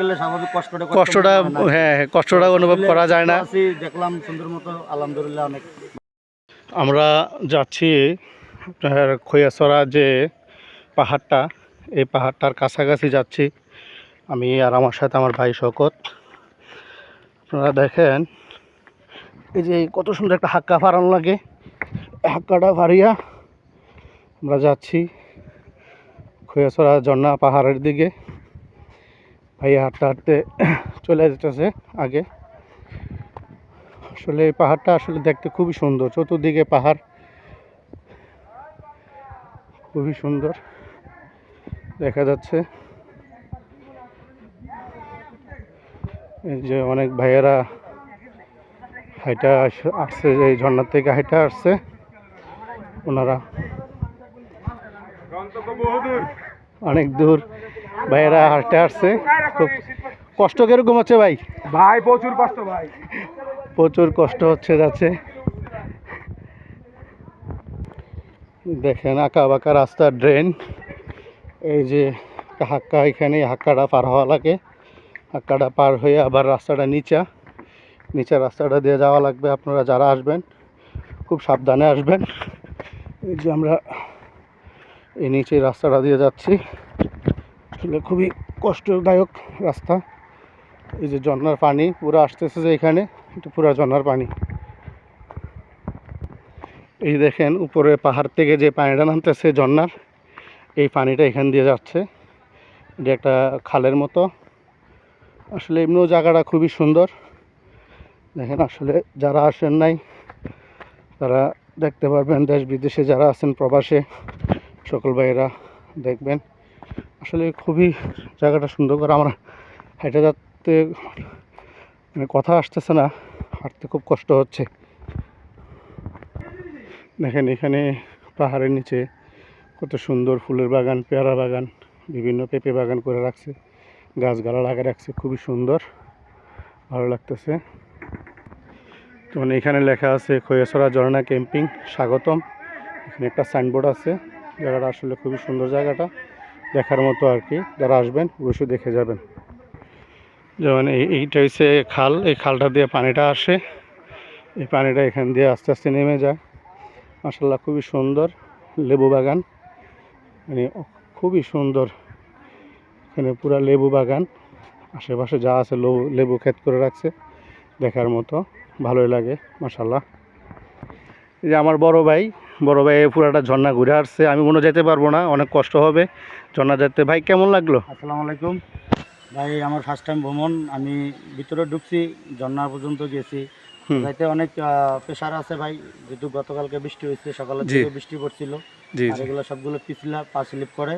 গেলে স্বাভাবিক কষ্টটা হ্যাঁ কষ্টটা অনুভব করা যায় না। দেখলাম সুন্দর মতো, আলহামদুলিল্লাহ অনেক। আমরা যাচ্ছি খৈয়াছড়া যে পাহাড়টা, এই পাহাড়টার কাছাকাছি যাচ্ছি আমি আর আমার সাথে আমার ভাই শওকত। আপনারা দেখেন এই যে কত সুন্দর একটা হাক্কা ফাড়ানো লাগে, হাক্কাটা ফাড়িয়া আমরা যাচ্ছি খৈয়াছড়া ঝর্ণা পাহাড়ের দিকে। ভাই হাঁটতে হাঁটতে চলে যেতেছে আগে। আসলে এই পাহাড়টা আসলে দেখতে খুবই সুন্দর, চতুর্দিকে পাহাড়, খুবই সুন্দর দেখা যাচ্ছে। এই যে অনেক ভাইয়েরা হাইটা আসছে, এই ঝর্ণার থেকে হাইটা আসছে ওনারা, অনেক দূর ভাইয়েরা হাঁটতে আসছে। খুব কষ্ট কিরকম হচ্ছে ভাই? ভাই প্রচুর কষ্ট, ভাই প্রচুর কষ্ট হচ্ছে যাচ্ছে। দেখেন আঁকা বাঁকা রাস্তা, ড্রেন, এই যে হাক্কা, এখানে হাক্কাটা পার হওয়া লাগে। হাক্কাটা পার হয়ে আবার রাস্তাটা নিচা রাস্তাটা দিয়ে যাওয়া লাগবে। আপনারা যারা আসবেন খুব সাবধানে আসবেন। এই যে আমরা এই নিচে রাস্তাটা দিয়ে যাচ্ছি, আসলে খুবই কষ্টদায়ক রাস্তা। এই যে ঝর্ণার পানি পুরো আসতেছে, যে এখানে এটা পুরো ঝর্ণার পানি। এই দেখেন উপরে পাহাড় থেকে যে পানিটা নামতেছে ঝর্ণার, এই পানিটা এখান দিয়ে যাচ্ছে। এটা একটা খালের মতো। আসলে এমনিও জায়গাটা খুবই সুন্দর। দেখেন আসলে যারা আসেন নাই তারা দেখতে পারবেন, দেশ বিদেশে যারা আছেন প্রবাসে সকল ভাইয়েরা দেখবেন। আসলে খুবই জায়গাটা সুন্দর করে। আমরা হেঁটে যাতে মানে কথা আসতেছে না, হাঁটতে খুব কষ্ট হচ্ছে। দেখেন এখানে পাহাড়ের নিচে কত সুন্দর ফুলের বাগান, পেয়ারা বাগান, বিভিন্ন পেঁপে বাগান করে রাখছে, গাছগালা লাগিয়ে রাখছে, খুবই সুন্দর, ভালো লাগতেছে। মানে এখানে লেখা আছে খৈয়াছড়া ঝর্ণা ক্যাম্পিং স্বাগতম। এখানে একটা সাইনবোর্ড আছে। জায়গাটা আসলে খুবই সুন্দর, জায়গাটা দেখার মতো আর কি। যারা আসবেন অবশ্যই দেখে যাবেন। যেমন এইটা হচ্ছে খাল, এই খালটা দিয়ে পানিটা আসে, এই পানিটা এখান দিয়ে আস্তে আস্তে নেমে যায়। মাশাআল্লাহ খুবই সুন্দর। লেবু বাগান, মানে খুবই সুন্দর, এখানে পুরা লেবু বাগান, আশেপাশে যা আছে লেবু ক্ষেত করে রাখছে, দেখার মতো, ভালোই লাগে মাশাআল্লাহ। এই যে আমার বড় ভাই পুরাটা ঝর্ণা ঘুরে আসছে। আমি মনে যেতে পারবো না, অনেক কষ্ট হবে ঝর্ণা যেতে। ভাই কেমন লাগলো? আসসালামু আলাইকুম ভাই, আমার ফার্স্ট টাইম ভ্রমণ। আমি ভিতরে ঢুকছি, ঝর্ণা পর্যন্ত গেছি। যাইতে অনেক প্রেশার আছে ভাই, যেহেতু গতকালকে বৃষ্টি হয়েছে, সকালের থেকে বৃষ্টি পড়ছিল, আর এগুলো সবগুলো পিছলা পা স্লিপ করে।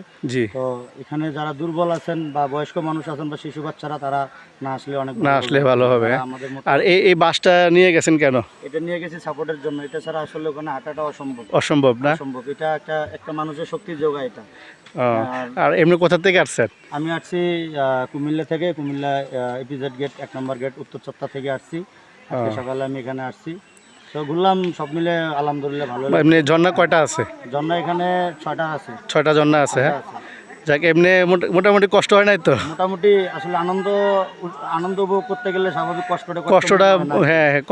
তো এখানে যারা দুর্বল আছেন বা বয়স্ক মানুষ আছেন বা শিশু বাচ্চারা, তারা না আসলে ভালো হবে। আর এই বাসটা নিয়ে গেছেন কেন? এটা নিয়ে গেছি সাপোর্টের জন্য। এটা ছাড়া আসলে ওখানে হাঁটাটা অসম্ভব না? অসম্ভব। এটা একটা মানুষের শক্তির যোগায় এটা। আর এমনি কোথা থেকে আসছেন? আমি আসছি কুমিল্লা থেকে, কুমিল্লা ইপিজেড গেট 1 নম্বর গেট উত্তর চত্বর থেকে আসছি। সকালে আমি এখানে আসছি, তো ঘুরলাম, সব মিলে আলহামদুলিল্লাহ ভালো। এমনি ঝর্ণা কয়টা আছে? ঝর্ণা এখানে 6টা আছে। 6টা ঝর্ণা আছে। হ্যাঁ, যাক এমনি মোটামুটি কষ্ট হয় নাই তো? মোটামুটি আসলে আনন্দ উপভোগ করতে গেলে স্বাভাবিক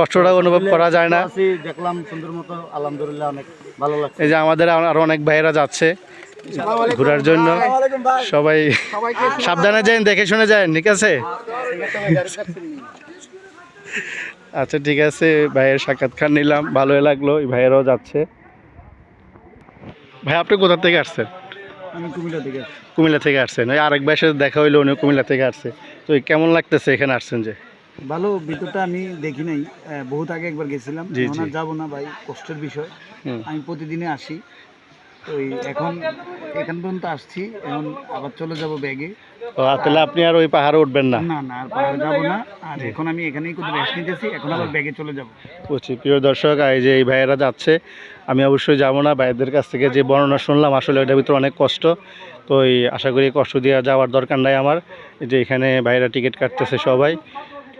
কষ্টটা অনুভব করা যায় না। দেখলাম সুন্দর মতো, আলহামদুলিল্লাহ অনেক ভালো লাগছে। এই যে আমাদের আরো অনেক ভাইয়েরা যাচ্ছে ঘোরার জন্য, সবাই সাবধানে যান, দেখে শুনে যান, ঠিক আছে? আচ্ছা ঠিক আছে, ভাইয়ের সাক্ষাৎকার নিলাম, ভালোই লাগলো। এই ভাইয়েরাও যাচ্ছে। ভাই আপনি কোথা থেকে আসছেন? আমি কুমিল্লা থেকে আসছেন। ওই আরেক ভাইয়ের সাথে দেখা হইলো, উনিও কুমিল্লা থেকে আসছে। তো কেমন লাগতেছে এখানে আসছেন যে? ভালো, ভিতরটা আমি দেখি নাই, বহুত আগে একবার গেছিলাম, যাবো না ভাই, কষ্টের বিষয়। আমি প্রতিদিনে আসি, তো এখন এখান পর্যন্ত আসছি, এখন আবার চলে যাব ব্যাগে। তাহলে আপনি আর ওই পাহাড়ে উঠবেন না? না, আর পাহাড়ে যাবো না। আর এখন আমি এখানেই কোথাও রেস্ট নিতেছি, এখন আবার ব্যাগে চলে যাব। বুঝছি। প্রিয় দর্শক, এই যে এই ভাইয়েরা যাচ্ছে, আমি অবশ্যই যাব না। ভাইদের কাছ থেকে যে বর্ণনা শুনলাম, আসলে ওইটার ভিতরে অনেক কষ্ট। তো আশা করি কষ্ট দিয়ে যাওয়ার দরকার নাই আমার। এই যে এখানে ভাইয়েরা টিকিট কাটতেছে সবাই।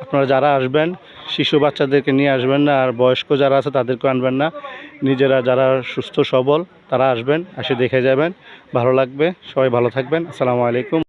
আপনারা যারা আসবেন শিশু বাচ্চাদেরকে নিয়ে আসবেন না, আর বয়স্ক যারা আছে তাদেরকে আনবেন না। নিজেরা যারা সুস্থ সবল তারা আসবেন, এসে দেখে যাবেন, ভালো লাগবে। সবাই ভালো থাকবেন। আসসালামু আলাইকুম।